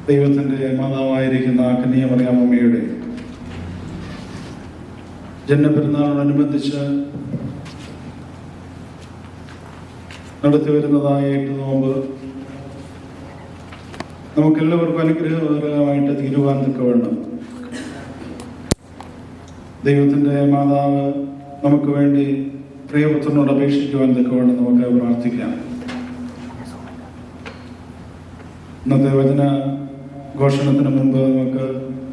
ദൈവത്തിൻ്റെ മാതാവായിരിക്കുന്ന കന്യാമറിയാമ്മയുടെ ജന്മപെരുന്നാളിനോടനുബന്ധിച്ച് നടത്തി വരുന്നതായ 8 നോമ്പ് നമുക്കെല്ലാവർക്കും അനുഗ്രഹകരമായിട്ട് തീരുവാൻ തക്കവണ്ണം ദൈവത്തിൻ്റെ മാതാവ് നമുക്ക് വേണ്ടി പ്രിയപുത്രനോട് അപേക്ഷിക്കുവാൻ തക്കവണ്ണം നമുക്ക് പ്രാർത്ഥിക്കാം. ഇന്നത്തെ വചന ഘോഷണത്തിന് മുമ്പ് നമുക്ക്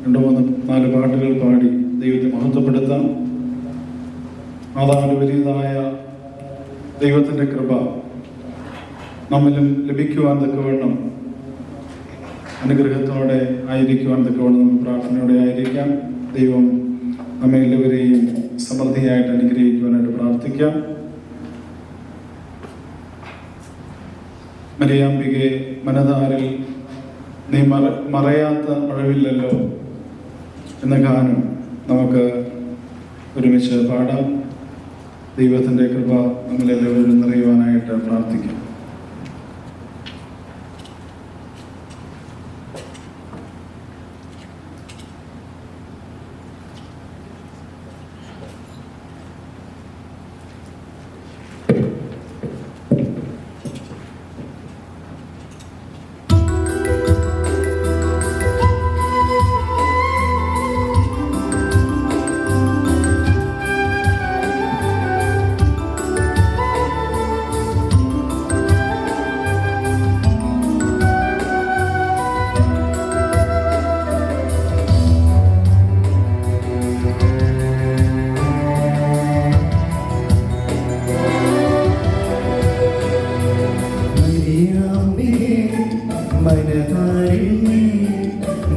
2-3-4 പാട്ടുകൾ പാടി ദൈവത്തെ മഹത്വപ്പെടുത്താം. മാതാവിൻ്റെ വലിയതായ ദൈവത്തിൻ്റെ കൃപ നമ്മിലും ലഭിക്കുവാൻ തക്കവണ്ണം അനുഗ്രഹത്തോടെ ആയിരിക്കുവാൻ തക്കവണ്ണം നമുക്ക് പ്രാർത്ഥനയോടെ ആയിരിക്കാം. ദൈവം നമ്മെ എല്ലാവരെയും സമൃദ്ധിയായിട്ട് അനുഗ്രഹിക്കുവാനായിട്ട് പ്രാർത്ഥിക്കാം. മരിയാമ്പികെ മനതാരിൽ നീ മറയാത്ത മഴവില്ലല്ലോ എന്ന ഗാനം നമുക്ക് ഒരുമിച്ച് പാടാം. ദൈവത്തിൻ്റെ കൃപ നമ്മളെല്ലാവരും നിറയുവാനായിട്ട് പ്രാർത്ഥിക്കാം.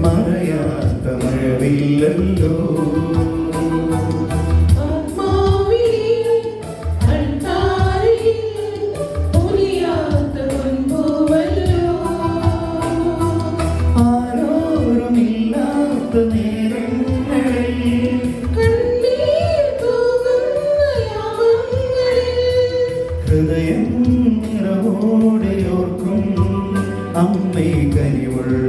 മറയാത്ത മഴവില്ലല്ലോ ആരോരുമില്ലാത്ത നേരങ്ങളിൽ ഹൃദയം നിറവോടെ ഓർക്കും അമ്മേ കനിവുള്ള